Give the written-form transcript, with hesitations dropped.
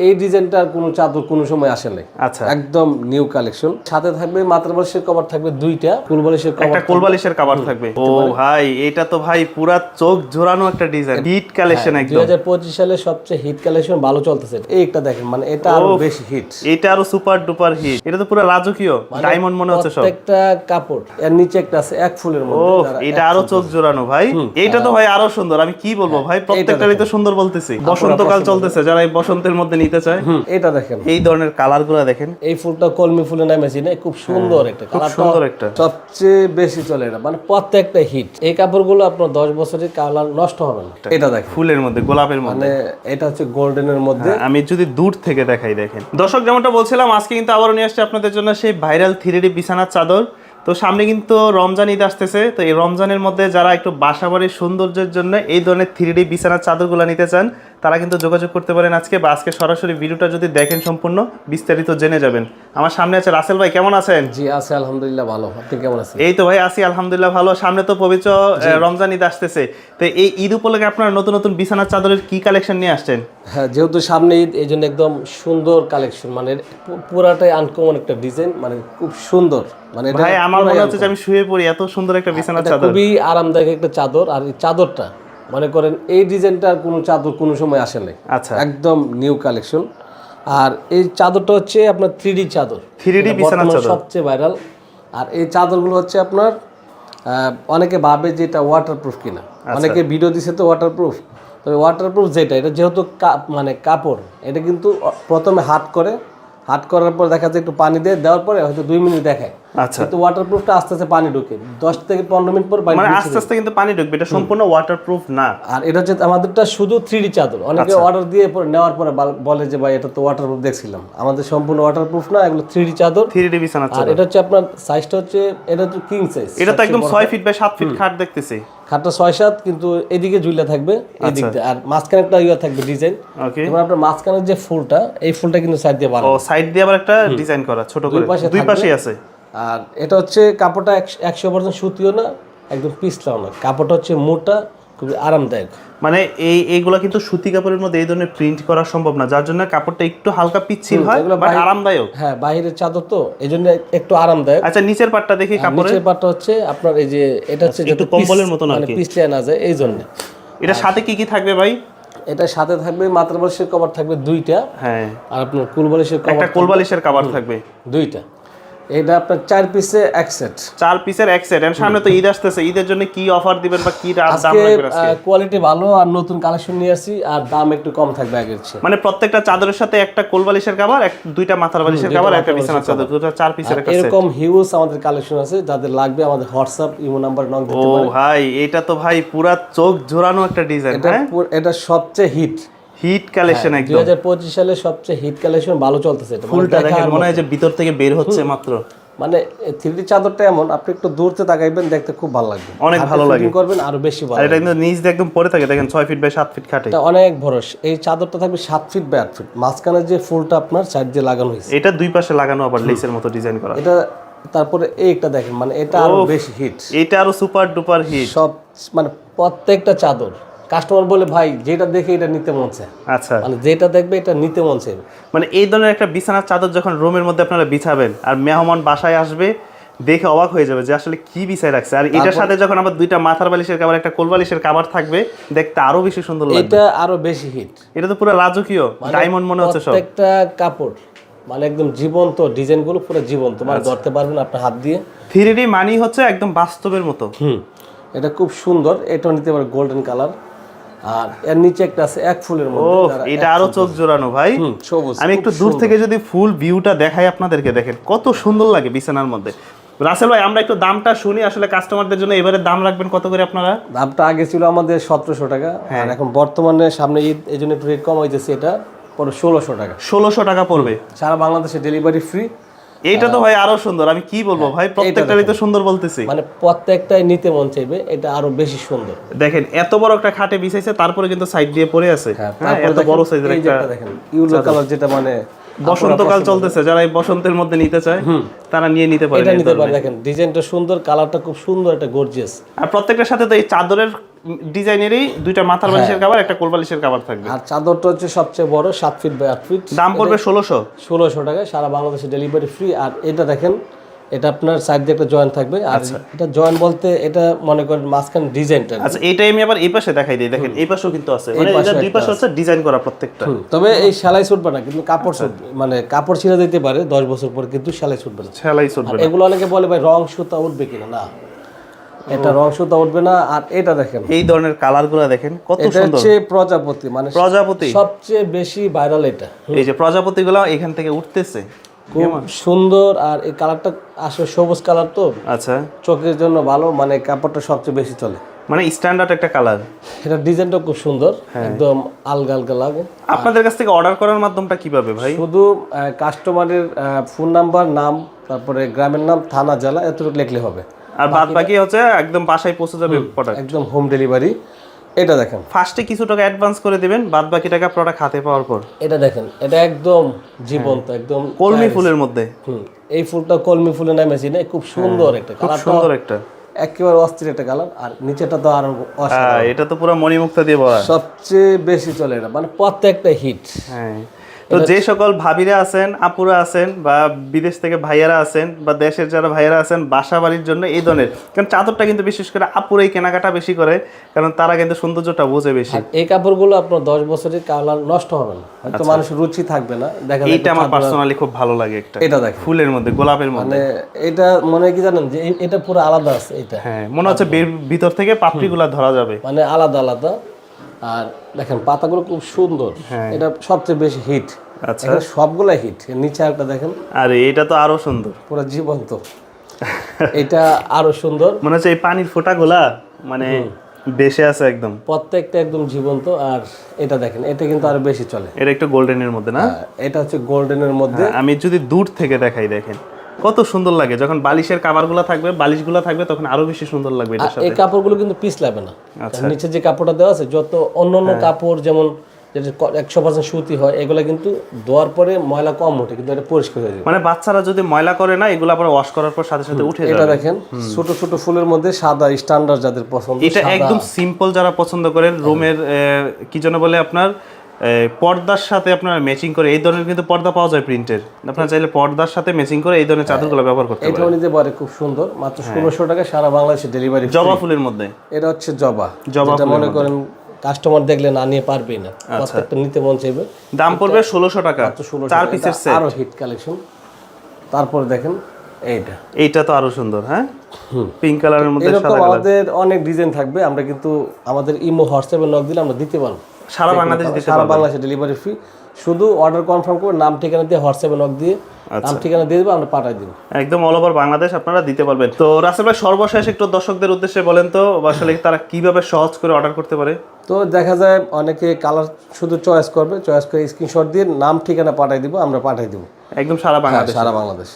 এই ডিজাইনটার কোনো চাদর কোনো সময় আসে নাই। আচ্ছা, একদম নিউ কালেকশন। সাথে থাকবে মাথার বালিশের কভার থাকবে দুইটা, কোলবালিশের কভার একটা কোলবালিশের কভার থাকবে। ও ভাই, এটা তো ভাই পুরা চোখ জোড়ানো একটা ডিজাইন, হিট কালেকশন একদম। 2025 সালে সবচেয়ে হিট কালেকশন, ভালো চলতেছে। এইটা দেখেন, মানে এটা আরো বেশি হিট, এটা আরো সুপার ডুপার হিট। এটা তো পুরো রাজকীয় ডায়মন্ড মনে হচ্ছে সব। প্রত্যেকটা কাপড় এর নিচে একটা আছে এক ফুলের মধ্যে। এটা আরো চোখ জোড়ানো ভাই। এটা তো ভাই আরো সুন্দর, আমি কি বলবো ভাই, প্রত্যেকটারই তো সুন্দর বলতেছি। বসন্তকাল চলতেছে, যারা এই বসন্তের মধ্যে নিতে চায়। এটা দেখেন, এই ধরনের কালার গুলো দেখেন। এই ফুলটা কলমি ফুলের নামেছি না, খুব সুন্দর একটা কালার, সুন্দর একটা, সবচেয়ে বেশি চলে এটা, মানে প্রত্যেকটা হিট। এই কাপড়গুলো আপনার 10 বছরের কালার নষ্ট হবে না। এটা দেখেন ফুলের মধ্যে, গোলাপের মধ্যে, মানে এটা হচ্ছে গোল্ডেনের মধ্যে। আমি যদি দূর থেকে দেখাই, দেখেন দর্শক, যেমনটা বলছিলাম, আজকে কিন্তু আবারও নিয়ে আসছে আপনাদের জন্য সেই ভাইরাল 3D বিছানার চাদর। তো সামনে কিন্তু রমজান ঈদ আসতেছে, তো এই রমজানের মধ্যে যারা একটু বাসাবাড়ির সৌন্দর্যের জন্য এই ধরনের 3D বিছানার চাদরগুলো নিতে চান, তারা কিন্তু যোগাযোগ করতে পারেন আজকে সরাসরি ভিডিওটা যদি দেখেন সম্পূর্ণ বিস্তারিত জেনে যাবেন। আমার সামনে আছে রাসেল ভাই, কেমন আছেন? জি আছে আলহামদুলিল্লাহ ভালো, আপনি কেমন আছেন? এই তো ভাই আছি আলহামদুলিল্লাহ ভালো। সামনে তো পবিত্র রমজান ঈদ আসতেছে, তো এই ঈদ উপলক্ষে আপনারা নতুন নতুন বিছানার চাদরের কি কালেকশন নিয়ে আসছেন? হ্যাঁ, যেহেতু সামনে ঈদ, এই জন্য একদম সুন্দর কালেকশন, মানে পুরাটাই আনকমন একটা ডিজাইন, মানে খুব সুন্দর। মানে ভাই আমার মনে হচ্ছে যে আমি শুয়ে পড়ি, এত সুন্দর একটা বিছানার চাদর, খুবই আরামদায়ক একটা চাদর। আর এই চাদরটা মনে করেন এই ডিজাইনটার কোনো চাদর কোনো সময় আসে নাই। আচ্ছা, একদম নিউ কালেকশন। আর এই চাদরটা হচ্ছে আপনার 3D চাদর, 3D বিছানার চাদর সবচেয়ে ভাইরাল। আর এই চাদরগুলো হচ্ছে আপনার অনেকে ভাবে যে এটা ওয়াটারপ্রুফ কিনা, অনেকে ভিডিও দিছে তো ওয়াটারপ্রুফ। তবে ওয়াটারপ্রুফ যেটা, এটা যেহেতু মানে কাপড়, এটা কিন্তু প্রথমে হাট করার পর দেখা যায় একটু পানি দিয়ে দেওয়ার পরে হয়তো 2 মিনিট দেখায়। আচ্ছা, কিন্তু ওয়াটারপ্রুফটা আস্তে আস্তে পানি ঢুকে 10 থেকে 15 মিনিট পর মানে আস্তে আস্তে কিন্তু পানি ঢুকবে, এটা সম্পূর্ণ ওয়াটারপ্রুফ না। আর এটা হচ্ছে আমাদেরটা শুধু 3D চাদর। অনেকে অর্ডার দিয়ে নেওয়ার পরে বলে যে ভাই এটা তো ওয়াটারপ্রুফ দেখছিলাম, আমাদের সম্পূর্ণ ওয়াটারপ্রুফ না, এগুলো 3D চাদর, 3D বিছানার আর চাদর। এটা হচ্ছে আপনার সাইজটা হচ্ছে, এটা হচ্ছে কিং সাইজ। এটা তো একদম 6 ফিট বাই 7 ফিট খাট দেখতেছি। খাটটা 6-7, কিন্তু এদিকে ঝুলে থাকবে এদিক দিয়ে, আর মাঝখানে একটা ইয়া থাকবে ডিজাইন। ওকে, এবং আপনার মাঝখানের যে ফুলটা, এই ফুলটা কিন্তু সাইড দিয়ে বানানো। ও সাইড দিয়ে আবার একটা ডিজাইন করা ছোট করে, দুই পাশেই আছে। আর এটা হচ্ছে কাপড়টা 100% সুতিও না, একদম পিছলাও না, কাপড়টা হচ্ছে মোটা, খুবই আরামদায়ক। মানে এইগুলা কিন্তু সুতি কাপড়ের মধ্যে এই ধরনের প্রিন্ট করা সম্ভব না, যার জন্য কাপড়টা একটু হালকা পিচ্ছিল হয়, বাট আরামদায়ক। হ্যাঁ, বাইরের চাদর তো এইজন্য একটু আরামদায়ক। আচ্ছা, নিচের পাটটা দেখি কাপড়ের। নিচের পাটটা হচ্ছে আপনার এই যে এটা হচ্ছে একটু কম্বলের মতন আর কি, পিছলে না যায় এই জন্য। এটার সাথে কি কি থাকবে ভাই? এটার সাথে থাকবে মাথার বালিশের কভার থাকবে দুইটা, হ্যাঁ, আর আপনার কোলবালিশের কভার, একটা কোলবালিশের কভার থাকবে দুইটা। এটা আপনার 4 পিসে এক সেট, 4 পিসের এক সেট। এর সামনে তো ঈদ আসতেছে, ঈদের জন্য কি অফার দিবেন বা কি দাম রাখবেন আজকে? কোয়ালিটি ভালো আর নতুন কালেকশন নিয়ে আসি, আর দাম একটু কম থাকবে আগের চেয়ে। মানে প্রত্যেকটা চাদরের সাথে একটা কোলবালিশের কভার, দুইটা মাথার বালিশের কভার, একটা বিছানার চাদর, দুটো 4 পিসের একটা সেট। এরকম হিউজ আমাদের কালেকশন আছে, যাদের লাগবে আমাদের হোয়াটসঅ্যাপ ইমো নাম্বার নক দিতে পারেন। ও ভাই, এটা তো ভাই পুরা চোখ জোড়ানো একটা ডিজাইন। হ্যাঁ, এটা সবচেয়ে হিট কালেকশন একদম। 2025 সালে সবচেয়ে হিট কালেকশন, ভালো চলতেছে। এটা ফুলটা দেখেন, মনে হয় যে ভিতর থেকে বের হচ্ছে মাত্র। মানে 3D চাদরটা এমন, আপনি একটু দূর থেকে তাকাইবেন, দেখতে খুব ভালো লাগবে, অনেক ভালো লাগে, করবেন আরো বেশি ভালো। আর এটা কিন্তু নিচ দিয়ে একদম পড়ে থাকে, দেখেন 6 ফিট বাই 7 ফিট খাটে, এটা অনেক বড়। এই চাদরটা থাকবে 7 ফিট বাই 8 ফিট, মাঝখানে যে ফুলটা আপনার সাইড দিয়ে লাগানো হয়েছে, এটা দুই পাশে লাগানো, আবার লেসের মতো ডিজাইন করা। এটা তারপরে এইটা দেখেন, মানে এটা আরো বেশি হিট, এটা আরো সুপার ডুপার হিট। সব মানে প্রত্যেকটা চাদর কাস্টমার বলে ভাই যেটা দেখে এটা নিতে মন চায়। আচ্ছা, মানে যেটা দেখবে এটা নিতে মন চায়। মানে এই ধরনের একটা বিছানার চাদর যখন রুমের মধ্যে আপনারা বিছাবেন, আর মেহমান বাসায় আসবে, দেখে অবাক হয়ে যাবে যে আসলে কি বিছায় রাখছে। আর এটার সাথে যখন আবার দুইটা মাথার বালিশের কভার, একটা কোলবালিশের কভার থাকবে, দেখতে আরো বেশি সুন্দর লাগবে। এটা আরো বেশি হিট। এটা তো পুরো রাজকীয় ডায়মন্ড মনে হচ্ছে সব। প্রত্যেকটা কাপড় মানে একদম জীবন্ত, ডিজাইনগুলো পুরো জীবন্ত, মানে ধরতে পারবেন আপনার হাত দিয়ে। 3D মানি হচ্ছে একদম বাস্তবের মতো। এটা খুব সুন্দর, এটাও নিতে পারে গোল্ডেন কালার। আর এর নিচে একটা আছে এক ফুলের মধ্যে, এটা আরো চোখ জোড়ানো ভাই। সবুজ। আমি একটু দূর থেকে যদি ফুল ভিউটা দেখাই আপনাদেরকে, দেখেন কত সুন্দর লাগে বিছানার মধ্যে। রাসেল ভাই, আমরা একটু দামটা শুনি আসলে কাস্টমারদের জন্য। এবারে দাম রাখবেন কত করে আপনারা? দামটা আগে ছিল আমাদের 1700 টাকা, আর এখন বর্তমানে সামনে ঈদ, এই জন্য একটু রেট কম হইতেছে, এটা পরে 1600 টাকা। 1600 টাকা পড়বে, সারা বাংলাদেশে ডেলিভারি ফ্রি। এইটা তো ভাই আরো সুন্দর, আমি কি বলবো ভাই, প্রত্যেকটারই তো সুন্দর বলতেছি, মানে প্রত্যেকটাই নিতে মন চাইবে, এটা আরো বেশি সুন্দর। দেখেন এত বড় একটা খাটে বিছাইছে, তারপরে কিন্তু সাইড দিয়ে পড়ে আছে। হ্যাঁ, এত বড় সাইজের একটা দেখেন ইউলো কালার, যেটা মানে বসন্তকাল চলতেছে, যারা এই বসন্তের মধ্যে নিতে চায় তারা নিতে পারে। এটা নিতে পারে। দেখেন ডিজাইনটা সুন্দর, কালারটা খুব সুন্দর, একটা গর্জিয়াস। আর প্রত্যেকটার সাথে তো এই চাদরের ডিজাইনেরই দুইটা মাথার বালিশের কভার, একটা কোল বালিশের কভার থাকবে। আর চাদরটা হচ্ছে সবচেয়ে বড় 7 ফিট বাই 8 ফিট, দাম পড়বে 1600 টাকায়, সারা বাংলাদেশে ডেলিভারি ফ্রি। আর এটা দেখেন, এটা আপনার সাইড দিয়ে একটা জয়েন্ট থাকবে, আর এটা জয়েন্ট বলতে এটা মনে করেন মাঝখানে ডিজাইনটা। আচ্ছা, এইটাই আমি আবার এই পাশে দেখাই দিই, দেখেন এই পাশেও কিন্তু আছে, মানে এটা দুই পাশে হচ্ছে ডিজাইন করা প্রত্যেকটা। তবে এই সেলাই ছুটবে না, কিন্তু কাপড় ছুটবে, মানে কাপড় ছিঁড়ে দিতে পারে 10 বছর পর, কিন্তু সেলাই ছুটবে না। সেলাই ছুটবে না। এগুলো অনেকে বলে ভাই রং সুতা উঠবে কিনা, না এটা রং সুতা উঠবে না। আর এটা দেখেন, এই ধরনের কালারগুলো দেখেন কত এটা সুন্দর, হচ্ছে প্রজাপতি, মানে প্রজাপতি সবচেয়ে বেশি ভাইরাল এটা। এই যে প্রজাপতিগুলো এখান থেকে উঠতেছে, খুব সুন্দর। আর এই কালারটা আসলে সবুজ কালার, তো আচ্ছা চোখের জন্য ভালো, মানে কাপড়টা সবচেয়ে বেশি চলে, মানে স্ট্যান্ডার্ড একটা কালার। এটা ডিজাইনটা খুব সুন্দর, একদম আলগা আলগা লাগে। আপনাদের কাছ থেকে অর্ডার করার মাধ্যমটা কিভাবে ভাই? শুধু কাস্টমারের ফোন নাম্বার, নাম, তারপরে গ্রামের নাম, থানা, জেলা এতটুকু লিখলে হবে, আর বাদ বাকি হচ্ছে একদম বাসায় পৌঁছে যাবে প্রোডাক্ট, একদম হোম ডেলিভারি। এটা দেখেন, ফার্স্টে কিছু টাকা অ্যাডভান্স করে দিবেন, বাদ বাকি টাকা প্রোডাক্ট হাতে পাওয়ার পর। এটা দেখেন, এটা একদম জীবন্ত, একদম কলমি ফুলের মধ্যে। এই ফুলটা কলমি ফুলের নামে চিনে, খুব সুন্দর একটা খুব কালার, সুন্দর একটা একেবারে অস্থির একটা কালার। আর নিচেটা তো আরো অসাধারণ। এটা তো পুরো মণিমুক্তা দিয়ে ভরা। সবচেয়ে বেশি চলে এটা, মানে প্রত্যেকটা হিট। হ্যাঁ, তো যে সকল ভাবিরা আছেন, আপুরা আছেন, বা বিদেশ থেকে ভাইয়ারা আছেন, বা দেশের যারা ভাইয়ারা আছেন বাসা বাড়ির জন্য এই ধরনের, কারণ চাদরটা কিন্তু বিশেষ করে আপুরাই কেনাকাটা বেশি করে, কারণ তারা কিন্তু সৌন্দর্যটা বোঝে বেশি। এই কাপড়গুলো আপনার 10 বছরের কালার নষ্ট হবে না, হয়তো মানুষের রুচি থাকবে না। দেখা যায় এইটা আমার পার্সোনালি খুব ভালো লাগে, একটা এটা দেখেন, ফুলের মধ্যে, গোলাপের মধ্যে, মানে এটা মনে কি জানেন যে এটা পুরো আলাদা আছে। এটা হ্যাঁ, মনে হচ্ছে ভিতর থেকে পাপড়িগুলা ধরা যাবে, মানে আলাদা আলাদা। আর দেখেন পাতাগুলো খুব সুন্দর, এটা সবচেয়ে বেশি হিট। আচ্ছা, সবগুলা হিট। নিচে একটা দেখেন, আরে এটা তো আরো সুন্দর, পুরো জীবন্ত। এটা আরো সুন্দর, মনে হচ্ছে এই পানির ফোঁটাগুলা মানে বেশে আছে একদম, প্রত্যেকটা একদম জীবন্ত। আর এটা দেখেন, এটা কিন্তু আরো বেশি চলে। এটা একটু গোল্ডেনের মধ্যে না? এটা হচ্ছে গোল্ডেনের মধ্যে। আমি যদি দূর থেকে দেখাই, দেখেন কত সুন্দর লাগে, যখন বালিশের কাভারগুলো থাকবে, বালিশগুলো থাকবে, তখন আরো বেশি সুন্দর লাগবে এটার সাথে। এই কাপড়গুলো কিন্তু পিছলাবে না। নিচে যে কাপড়টা দেওয়া আছে, যত অন্যান্য কাপড় যেমন যেটা 100% সুতি হয়, এগুলো কিন্তু ধোয়ার পরে ময়লা কম ওঠে, কিন্তু এটা পরিষ্কার হয়ে যাবে। মানে বাচ্চারা যদি ময়লা করে না, এগুলো আবার ওয়াশ করার পর সাথে সাথে উঠে যাবে। এটা দেখেন, ছোট ছোট ফুলের মধ্যে সাদা, স্ট্যান্ডার্ড যাদের পছন্দ, এটা একদম সিম্পল যারা পছন্দ করেন, রুমের কি যেন বলে আপনার পর্দার সাথে আপনার ম্যাচিং করে এই ধরনের কিন্তু পর্দা পাওয়া যায় প্রিন্টের, আপনারা চাইলে পর্দার সাথে ম্যাচিং করে এই ধরনের চাদরগুলো ব্যবহার করতে পারেন। এটাও নিতে পারে, খুব সুন্দর, মাত্র 1600 টাকা, সারা বাংলাদেশে ডেলিভারি। জবা ফুলের মধ্যে, এটা হচ্ছে জবা, জবা যেটা মনে করেন কাস্টমার দেখলে না নিয়ে পারবেই না, প্রত্যেকটা নিতে মন চাইবে। দাম পড়বে 1600 টাকা, 4 পিসের সেট, আরো হিট কালেকশন। তারপর দেখেন এইটা তো আরো সুন্দর, হ্যাঁ পিঙ্ক কালারের মধ্যে এরকম আমাদের অনেক ডিজাইন থাকবে। আমরা কিন্তু আমাদের ইমো, হোয়াটসঅ্যাপে নক দিলে আমরা দিতে পারবো, সারা বাংলাদেশে দিতে সারা বাংলাদেশে ডেলিভারি ফ্রি। শুধু অর্ডার কনফার্ম করে নাম ঠিকানা দিয়ে হোয়াটসঅ্যাপে নক দিয়ে নাম ঠিকানা দিয়ে দেবো, আমরা পাঠিয়ে দিব, একদম অল ওভার বাংলাদেশ আপনারা দিতে পারবেন। তো রাসেল ভাই, সর্বশেষ একটু দর্শকদের উদ্দেশ্যে বলেন তো আসলে তারা কিভাবে সহজ করে অর্ডার করতে পারে? তো দেখা যায় অনেকে কালার শুধু চয়েস করবে, চয়েস করে স্ক্রিনশট দিয়ে নাম ঠিকানা পাঠিয়ে দিব, আমরা পাঠিয়ে দিব একদম সারা বাংলাদেশ। সারা বাংলাদেশ।